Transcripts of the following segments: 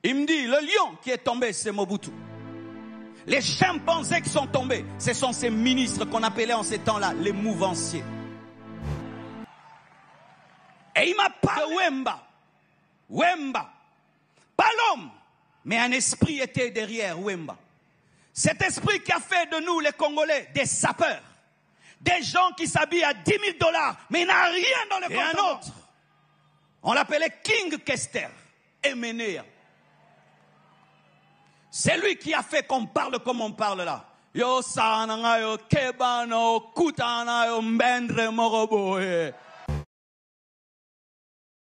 Il me dit, le lion qui est tombé, c'est Mobutu. Les chimpanzés qui sont tombés, ce sont ces ministres qu'on appelait en ces temps-là les mouvanciers. Et il m'a parlé de Wemba. Pas l'homme, mais un esprit était derrière Wemba. Cet esprit qui a fait de nous les Congolais des sapeurs. Des gens qui s'habillent à 10 000 $, mais il n'a rien dans le compte. Et un autre, on l'appelait King Kester, Emenea. C'est lui qui a fait qu'on parle comme on parle là. Yo sananga yo kebano kutana yo mbendre moroboe.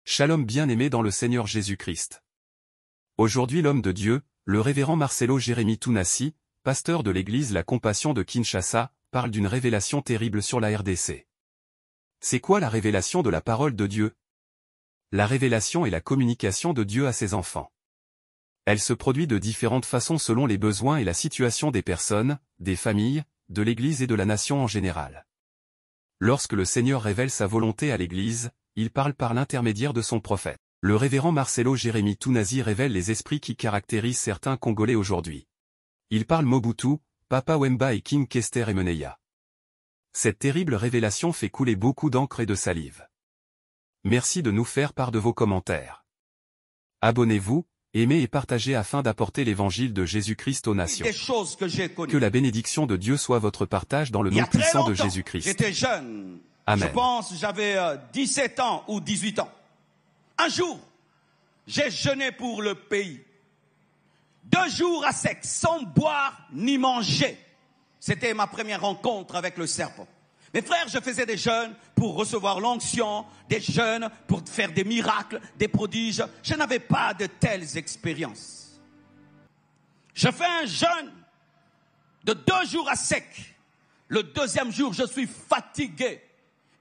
Shalom bien-aimé dans le Seigneur Jésus-Christ. Aujourd'hui l'homme de Dieu, le révérend Marcelo Jérémy Tounassi, pasteur de l'église La Compassion de Kinshasa, parle d'une révélation terrible sur la RDC. C'est quoi la révélation de la parole de Dieu? La révélation est la communication de Dieu à ses enfants. Elle se produit de différentes façons selon les besoins et la situation des personnes, des familles, de l'Église et de la nation en général. Lorsque le Seigneur révèle sa volonté à l'Église, il parle par l'intermédiaire de son prophète. Le révérend Marcelo Jérémy Tounassi révèle les esprits qui caractérisent certains Congolais aujourd'hui. Il parle Mobutu, Papa Wemba et King Kester Emenea. Cette terrible révélation fait couler beaucoup d'encre et de salive. Merci de nous faire part de vos commentaires. Abonnez-vous, aimez et partagez afin d'apporter l'évangile de Jésus-Christ aux nations. Des choses que j'ai connues. Que la bénédiction de Dieu soit votre partage dans le nom puissant de Jésus-Christ. J'étais jeune. Amen. Je pense j'avais 17 ans ou 18 ans. Un jour, j'ai jeûné pour le pays. 2 jours à sec, sans boire ni manger. C'était ma première rencontre avec le serpent. Mes frères, je faisais des jeûnes pour recevoir l'onction, des jeûnes pour faire des miracles, des prodiges. Je n'avais pas de telles expériences. Je fais un jeûne de 2 jours à sec. Le 2e jour, je suis fatigué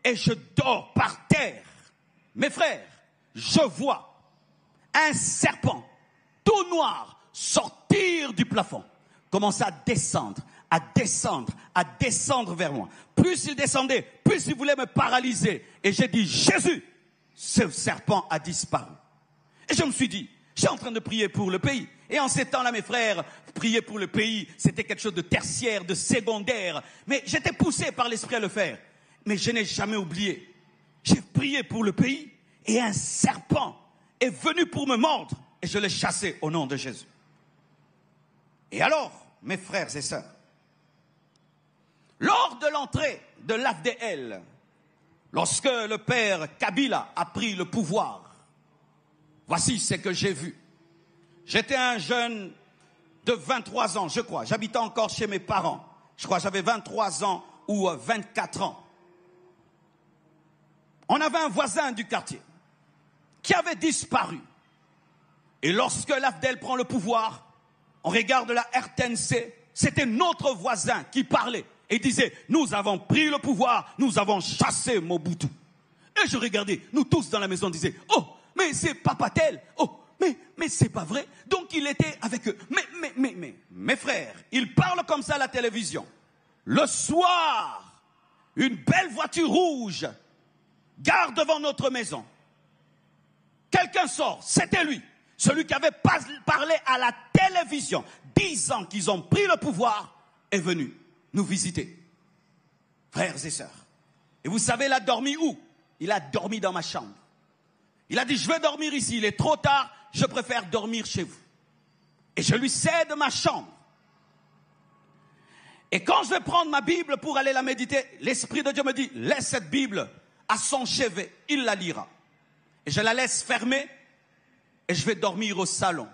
et je dors par terre. Mes frères, je vois un serpent tout noir sortir du plafond, commencer à descendre vers moi. Plus il descendait, plus il voulait me paralyser. Et j'ai dit, Jésus, ce serpent a disparu. Et je me suis dit, je suis en train de prier pour le pays. Et en ces temps-là, mes frères, prier pour le pays, c'était quelque chose de tertiaire, de secondaire. Mais j'étais poussé par l'esprit à le faire. Mais je n'ai jamais oublié. J'ai prié pour le pays et un serpent est venu pour me mordre. Et je l'ai chassé au nom de Jésus. Et alors, mes frères et sœurs, lors de l'entrée de l'AFDL, lorsque le père Kabila a pris le pouvoir, voici ce que j'ai vu. J'étais un jeune de 23 ans, je crois. J'habitais encore chez mes parents. Je crois que j'avais 23 ans ou 24 ans. On avait un voisin du quartier qui avait disparu. Et lorsque l'AFDL prend le pouvoir, on regarde la RTNC, c'était notre voisin qui parlait et disait, nous avons pris le pouvoir, nous avons chassé Mobutu. Et je regardais, nous tous dans la maison disaient, oh, mais c'est Papa tel, oh, mais c'est pas vrai. Donc il était avec eux. Mais, mes frères, ils parlent comme ça à la télévision. Le soir, une belle voiture rouge gare devant notre maison. Quelqu'un sort, c'était lui. Celui qui avait parlé à la télévision, disant qu'ils ont pris le pouvoir, est venu nous visiter. Frères et sœurs. Et vous savez, il a dormi où? Il a dormi dans ma chambre. Il a dit, je vais dormir ici, il est trop tard, je préfère dormir chez vous. Et je lui cède ma chambre. Et quand je vais prendre ma Bible pour aller la méditer, l'Esprit de Dieu me dit, laisse cette Bible à son chevet, il la lira. Et je la laisse fermer. Et je vais dormir au salon.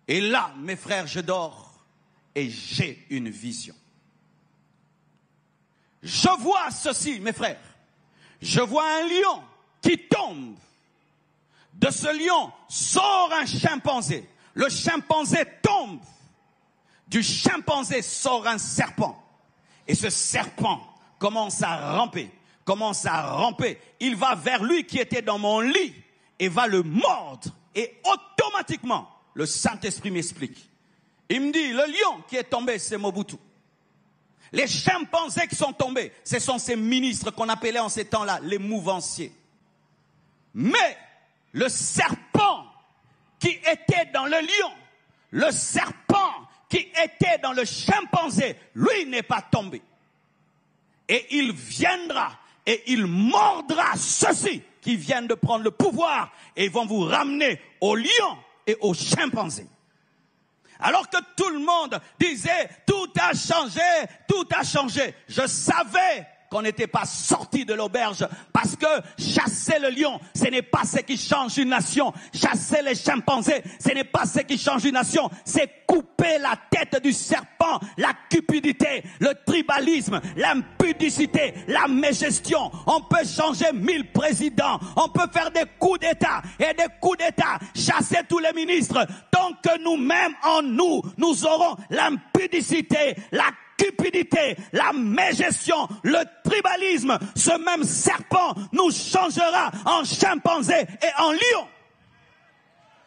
Et là, mes frères, je dors et j'ai une vision. Je vois ceci, mes frères. Je vois un lion qui tombe. De ce lion sort un chimpanzé. Le chimpanzé tombe. Du chimpanzé sort un serpent. Et ce serpent commence à ramper. Il va vers lui qui était dans mon lit. Et va le mordre. Et automatiquement, le Saint-Esprit m'explique. Il me dit, le lion qui est tombé, c'est Mobutu. Les chimpanzés qui sont tombés, ce sont ces ministres qu'on appelait en ces temps-là les mouvanciers. Mais le serpent qui était dans le lion, le serpent qui était dans le chimpanzé, lui n'est pas tombé. Et il viendra et il mordra ceux-ci qui viennent de prendre le pouvoir et vont vous ramener au lion et au chimpanzé. Alors que tout le monde disait tout a changé. Je savais qu'on n'était pas sorti de l'auberge parce que chasser le lion, ce n'est pas ce qui change une nation. Chasser les chimpanzés, ce n'est pas ce qui change une nation. C'est couper la tête du serpent, la cupidité, le tribalisme, l'impudicité, la mégestion. On peut changer 1000 présidents, on peut faire des coups d'État et des coups d'État, chasser tous les ministres. Tant que nous-mêmes en nous, nous aurons l'impudicité, la cupidité, la mégestion, le tribalisme, ce même serpent nous changera en chimpanzé et en lion.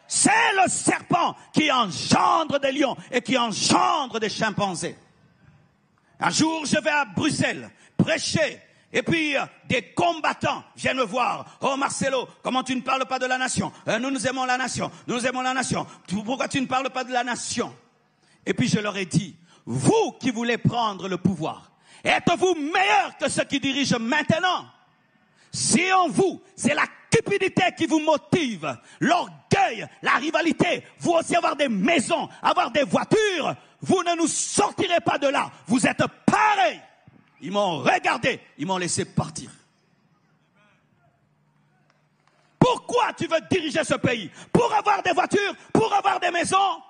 C'est le serpent qui engendre des lions et qui engendre des chimpanzés. Un jour, je vais à Bruxelles prêcher et puis des combattants viennent me voir. Oh Marcelo, comment tu ne parles pas de la nation? Nous aimons la nation, nous aimons la nation. Pourquoi tu ne parles pas de la nation? Et puis je leur ai dit, vous qui voulez prendre le pouvoir, êtes-vous meilleur que ceux qui dirigent maintenant? Si en vous, c'est la cupidité qui vous motive, l'orgueil, la rivalité, vous aussi avoir des maisons, avoir des voitures, vous ne nous sortirez pas de là. Vous êtes pareils. Ils m'ont regardé, ils m'ont laissé partir. Pourquoi tu veux diriger ce pays? Pour avoir des voitures, pour avoir des maisons?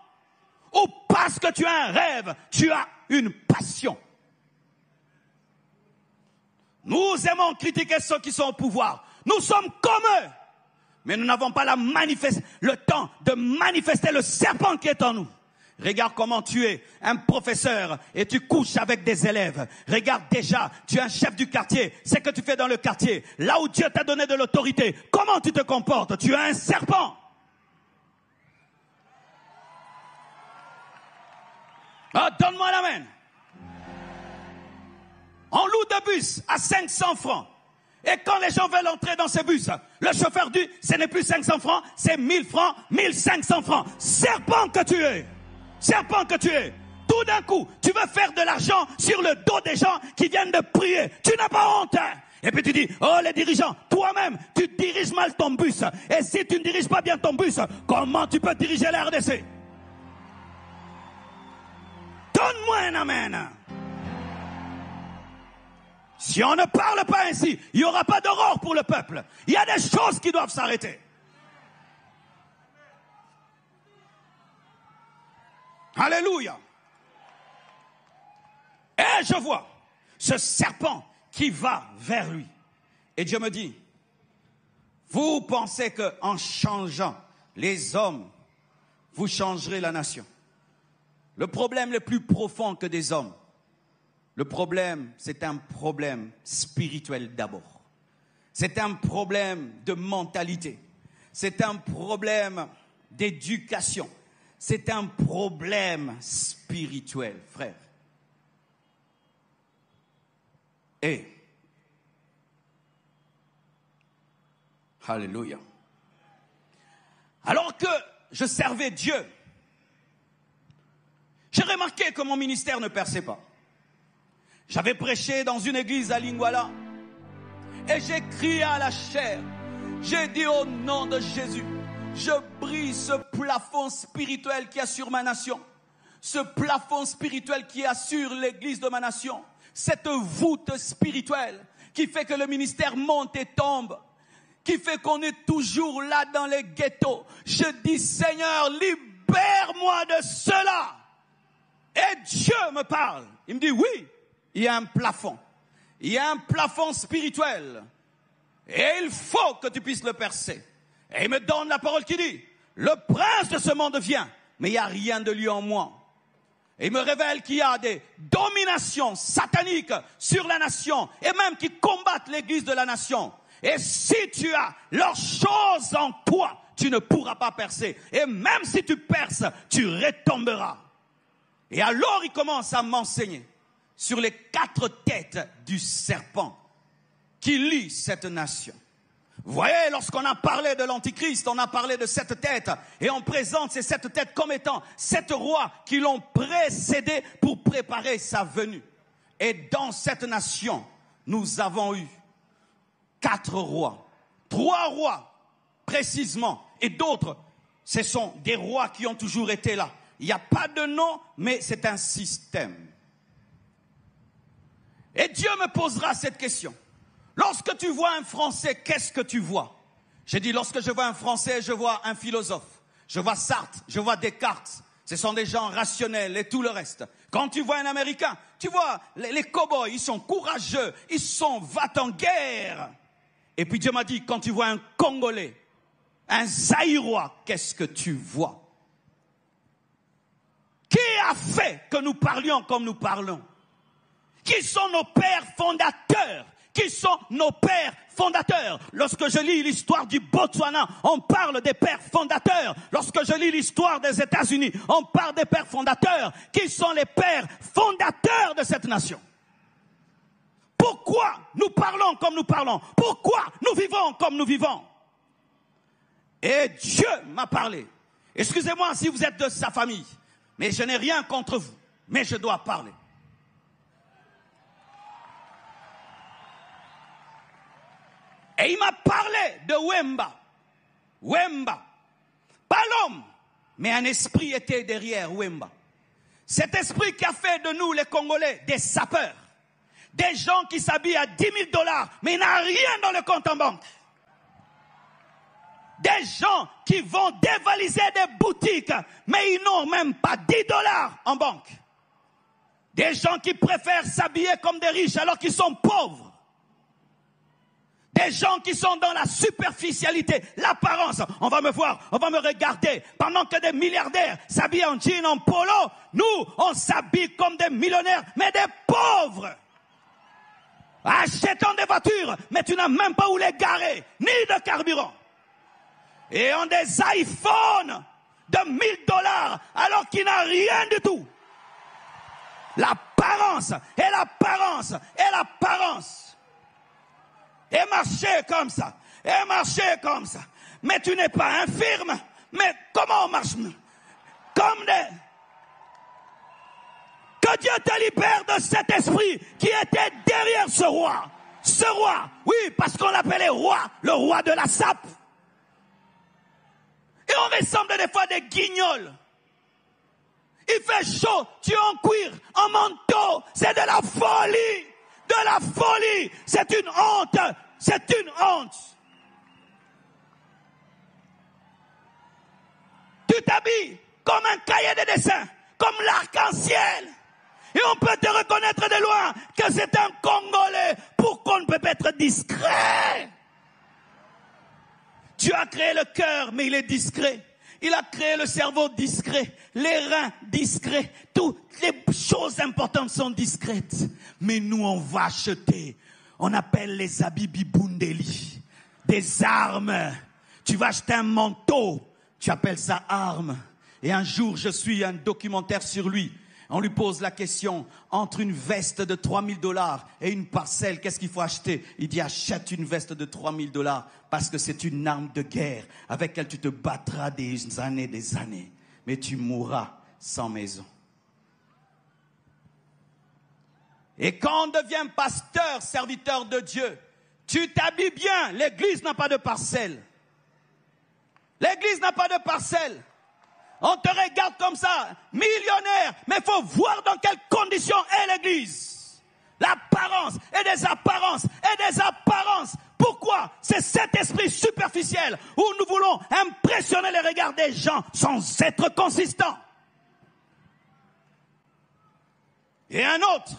Ou parce que tu as un rêve, tu as une passion? Nous aimons critiquer ceux qui sont au pouvoir. Nous sommes comme eux. Mais nous n'avons pas le temps de manifester le serpent qui est en nous. Regarde comment tu es un professeur et tu couches avec des élèves. Regarde déjà, tu es un chef du quartier. C'est ce que tu fais dans le quartier. Là où Dieu t'a donné de l'autorité, comment tu te comportes? Tu es un serpent. Ah, donne-moi l'amen. On loue des bus à 500 francs. Et quand les gens veulent entrer dans ces bus, le chauffeur dit, ce n'est plus 500 francs, c'est 1000 francs, 1500 francs. Serpent que tu es. Serpent que tu es. Tout d'un coup, tu veux faire de l'argent sur le dos des gens qui viennent de prier. Tu n'as pas honte. Et puis tu dis, oh les dirigeants, toi-même, tu diriges mal ton bus. Et si tu ne diriges pas bien ton bus, comment tu peux diriger la RDC? Donne-moi un amen. Si on ne parle pas ainsi, il n'y aura pas d'aurore pour le peuple. Il y a des choses qui doivent s'arrêter. Alléluia. Et je vois ce serpent qui va vers lui. Et Dieu me dit, vous pensez qu'en changeant les hommes, vous changerez la nation. Le problème le plus profond que des hommes, le problème, c'est un problème spirituel d'abord. C'est un problème de mentalité. C'est un problème d'éducation. C'est un problème spirituel, frère. Et, alléluia. Alors que je servais Dieu, j'ai remarqué que mon ministère ne perçait pas. J'avais prêché dans une église à Lingwala et j'ai crié à la chair. J'ai dit au nom de Jésus, je brise ce plafond spirituel qui assure ma nation. Ce plafond spirituel qui assure l'église de ma nation. Cette voûte spirituelle qui fait que le ministère monte et tombe. Qui fait qu'on est toujours là dans les ghettos. Je dis, Seigneur, libère-moi de cela. Et Dieu me parle. Il me dit, oui, il y a un plafond. Il y a un plafond spirituel. Et il faut que tu puisses le percer. Et il me donne la parole qui dit, le prince de ce monde vient, mais il n'y a rien de lui en moi. Et il me révèle qu'il y a des dominations sataniques sur la nation, et même qui combattent l'église de la nation. Et si tu as leurs choses en toi, tu ne pourras pas percer. Et même si tu perces, tu retomberas. Et alors il commence à m'enseigner sur les 4 têtes du serpent qui lie cette nation. Vous voyez, lorsqu'on a parlé de l'Antichrist, on a parlé de 7 têtes. Et on présente ces 7 têtes comme étant 7 rois qui l'ont précédé pour préparer sa venue. Et dans cette nation, nous avons eu 4 rois. 3 rois, précisément. Et d'autres, ce sont des rois qui ont toujours été là. Il n'y a pas de nom, mais c'est un système. Et Dieu me posera cette question. Lorsque tu vois un Français, qu'est-ce que tu vois? J'ai dit, lorsque je vois un Français, je vois un philosophe. Je vois Sartre, je vois Descartes. Ce sont des gens rationnels et tout le reste. Quand tu vois un Américain, tu vois les cow-boys, ils sont courageux, ils sont va-t-en-guerre. Et puis Dieu m'a dit, quand tu vois un Congolais, un Zaïrois, qu'est-ce que tu vois? Qui a fait que nous parlions comme nous parlons? Qui sont nos pères fondateurs? Qui sont nos pères fondateurs? Lorsque je lis l'histoire du Botswana, on parle des pères fondateurs. Lorsque je lis l'histoire des États-Unis, on parle des pères fondateurs. Qui sont les pères fondateurs de cette nation? Pourquoi nous parlons comme nous parlons? Pourquoi nous vivons comme nous vivons? Et Dieu m'a parlé. Excusez-moi si vous êtes de sa famille, mais je n'ai rien contre vous, mais je dois parler. Et il m'a parlé de Wemba. Wemba. Pas l'homme, mais un esprit était derrière Wemba. Cet esprit qui a fait de nous, les Congolais, des sapeurs. Des gens qui s'habillent à $10 000, mais il n'a rien dans le compte en banque. Des gens qui vont dévaliser des boutiques, mais ils n'ont même pas $10 en banque. Des gens qui préfèrent s'habiller comme des riches alors qu'ils sont pauvres. Des gens qui sont dans la superficialité, l'apparence. On va me voir, on va me regarder. Pendant que des milliardaires s'habillent en jean, en polo, nous, on s'habille comme des millionnaires, mais des pauvres. Achetant des voitures, mais tu n'as même pas où les garer, ni de carburant. Et ont des iPhones de $1000 alors qu'il n'a rien du tout. L'apparence, et l'apparence, et l'apparence. Et marcher comme ça, et marcher comme ça. Mais tu n'es pas infirme. Mais comment on marche? Comme des... Que Dieu te libère de cet esprit qui était derrière ce roi. Ce roi, oui, parce qu'on l'appelait roi, le roi de la sape. Et on ressemble des fois des guignols. Il fait chaud, tu es en cuir, en manteau, c'est de la folie. De la folie, c'est une honte, c'est une honte. Tu t'habilles comme un cahier de dessin, comme l'arc-en-ciel. Et on peut te reconnaître de loin que c'est un Congolais. Pourquoi on ne peut pas être discret? Tu as créé le cœur, mais il est discret. Il a créé le cerveau discret, les reins discrets, toutes les choses importantes sont discrètes. Mais nous, on va acheter, on appelle les habits bibundeli, des armes. Tu vas acheter un manteau, tu appelles ça arme. Et un jour, je suis un documentaire sur lui. On lui pose la question, entre une veste de $3000 et une parcelle, qu'est-ce qu'il faut acheter? Il dit, achète une veste de $3000 parce que c'est une arme de guerre avec laquelle tu te battras des années. Mais tu mourras sans maison. Et quand on devient pasteur, serviteur de Dieu, tu t'habilles bien. L'église n'a pas de parcelle. L'église n'a pas de parcelle. On te regarde comme ça, millionnaire, mais il faut voir dans quelles conditions est l'église. L'apparence et des apparences et des apparences. Pourquoi? C'est cet esprit superficiel où nous voulons impressionner les regards des gens sans être consistants. Et un autre,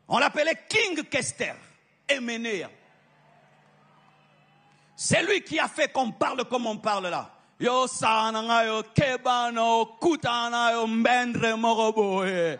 on l'appelait King Kester, Eménéa. C'est lui qui a fait qu'on parle comme on parle là. Yo sana yo kebano kutana yo mbendre moroboe.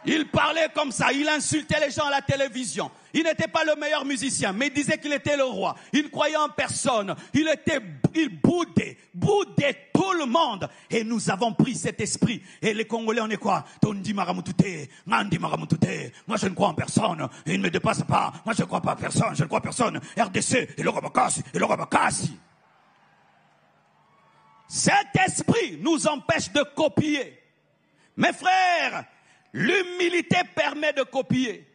Il parlait comme ça, il insultait les gens à la télévision. Il n'était pas le meilleur musicien, mais il disait qu'il était le roi. Il croyait en personne. Il boudait tout le monde. Et nous avons pris cet esprit. Et les Congolais, on est quoi? Tondi Maramutute, Mandi Maramutute. Moi, je ne crois en personne. Il ne me dépasse pas. Moi, je ne crois pas en personne. Je ne crois en personne. RDC, et le Rabakasi, et le Rabakasi. Cet esprit nous empêche de copier. Mes frères, l'humilité permet de copier.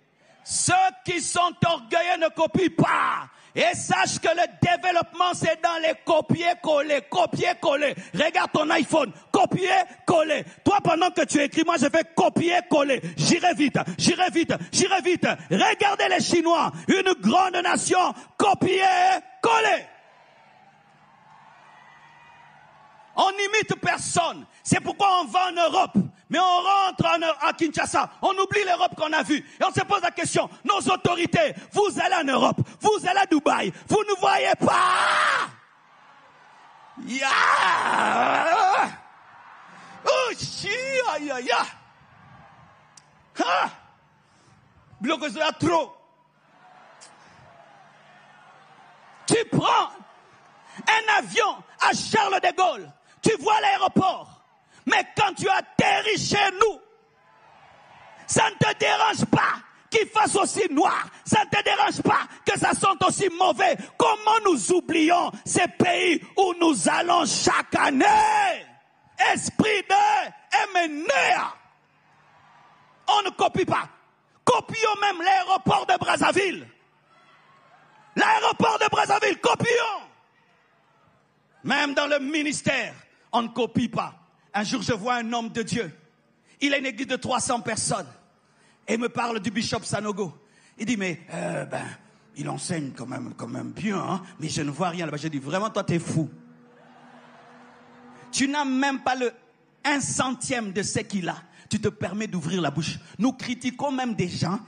Ceux qui sont orgueilleux ne copient pas. Et sache que le développement, c'est dans les copier-coller, copier-coller. Regarde ton iPhone, copier-coller. Toi, pendant que tu écris, moi, je fais copier-coller. J'irai vite, j'irai vite, j'irai vite. Regardez les Chinois, une grande nation, copier-coller. On n'imite personne. C'est pourquoi on va en Europe. Mais on rentre à Kinshasa. On oublie l'Europe qu'on a vue. Et on se pose la question. Nos autorités, vous allez en Europe. Vous allez à Dubaï. Vous ne voyez pas. Oh, bloc de la trop. Tu prends un avion à Charles de Gaulle. Tu vois l'aéroport. Mais quand tu atterris chez nous, ça ne te dérange pas qu'il fasse aussi noir. Ça ne te dérange pas que ça sente aussi mauvais. Comment nous oublions ces pays où nous allons chaque année? Esprit de MNEA. On ne copie pas. Copions même l'aéroport de Brazzaville. L'aéroport de Brazzaville, copions. Même dans le ministère, on ne copie pas. Un jour, je vois un homme de Dieu. Il a une église de 300 personnes. Et il me parle du bishop Sanogo. Il dit, mais, il enseigne quand même bien, hein, mais je ne vois rien là-bas. Je dis, vraiment, toi, t'es fou. Tu n'as même pas le 1/100 de ce qu'il a. Tu te permets d'ouvrir la bouche. Nous critiquons même des gens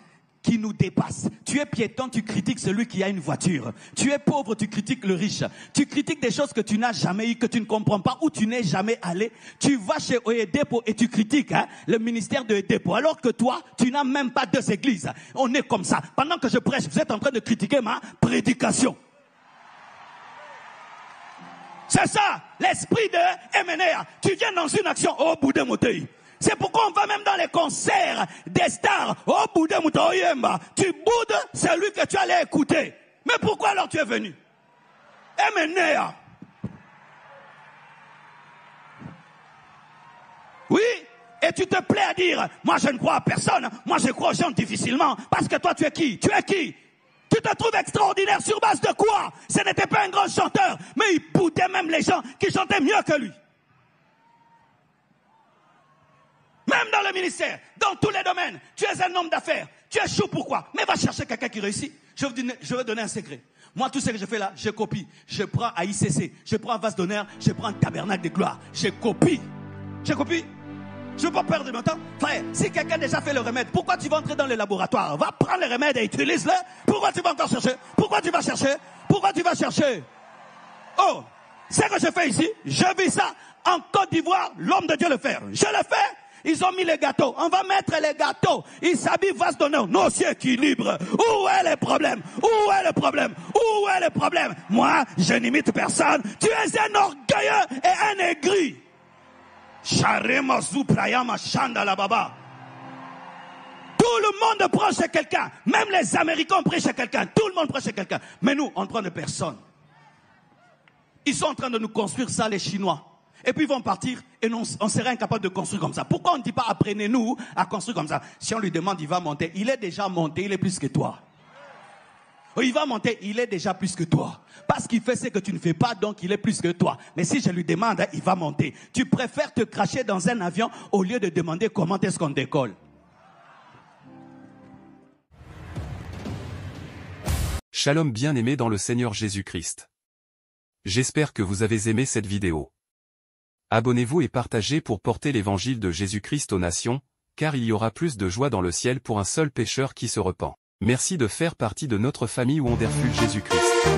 qui nous dépassent. Tu es piéton, tu critiques celui qui a une voiture. Tu es pauvre, tu critiques le riche. Tu critiques des choses que tu n'as jamais eues, que tu ne comprends pas, où tu n'es jamais allé. Tu vas chez Oyedepo et tu critiques le ministère de Oyedepo. Alors que toi, tu n'as même pas 2 églises. On est comme ça. Pendant que je prêche, vous êtes en train de critiquer ma prédication. C'est ça, l'esprit de MNR. Tu viens dans une action, oh, Boudé Motei. C'est pourquoi on va même dans les concerts des stars. Oh, Boudé Moutoyemba. Tu boudes celui que tu allais écouter. Mais pourquoi alors tu es venu? MNEA. Oui, et tu te plais à dire, moi je ne crois à personne, moi je crois aux gens difficilement. Parce que toi tu es qui? Tu es qui? Tu te trouves extraordinaire sur base de quoi? Ce n'était pas un grand chanteur, mais il boudait même les gens qui chantaient mieux que lui. Même dans le ministère, dans tous les domaines, tu es un homme d'affaires, tu échoues pourquoi? Mais va chercher quelqu'un qui réussit. Je vais donner un secret. Moi, tout ce que je fais là, je copie. Je prends à ICC, je prends à Vase d'honneur, je prends Tabernacle de gloire. Je copie. Je copie. Je ne veux pas perdre mon temps. Frère, si quelqu'un a déjà fait le remède, pourquoi tu vas entrer dans le laboratoire? Va prendre le remède et utilise-le. Pourquoi tu vas encore chercher? Pourquoi tu vas chercher? Pourquoi tu vas chercher? Oh, ce que je fais ici, je vis ça en Côte d'Ivoire, l'homme de Dieu le fait. Je le fais. Ils ont mis les gâteaux. On va mettre les gâteaux. Ils s'habillent Vase d'honneur. Non, c'est équilibre. Où est le problème? Où est le problème? Où est le problème? Moi, je n'imite personne. Tu es un orgueilleux et un aigri. Charema Zuprayama Chanda Baba. Tout le monde prend chez quelqu'un. Même les Américains prennent chez quelqu'un. Tout le monde prend chez quelqu'un. Mais nous, on ne prend de personne. Ils sont en train de nous construire ça, les Chinois. Et puis ils vont partir et on serait incapable de construire comme ça. Pourquoi on ne dit pas apprenez-nous à construire comme ça? Si on lui demande, il va monter. Il est déjà monté, il est plus que toi. Il va monter, il est déjà plus que toi. Parce qu'il fait ce que tu ne fais pas, donc il est plus que toi. Mais si je lui demande, il va monter. Tu préfères te cracher dans un avion au lieu de demander comment est-ce qu'on décolle. Shalom bien-aimé dans le Seigneur Jésus-Christ. J'espère que vous avez aimé cette vidéo. Abonnez-vous et partagez pour porter l'évangile de Jésus-Christ aux nations, car il y aura plus de joie dans le ciel pour un seul pécheur qui se repent. Merci de faire partie de notre famille Wonderful Jésus-Christ.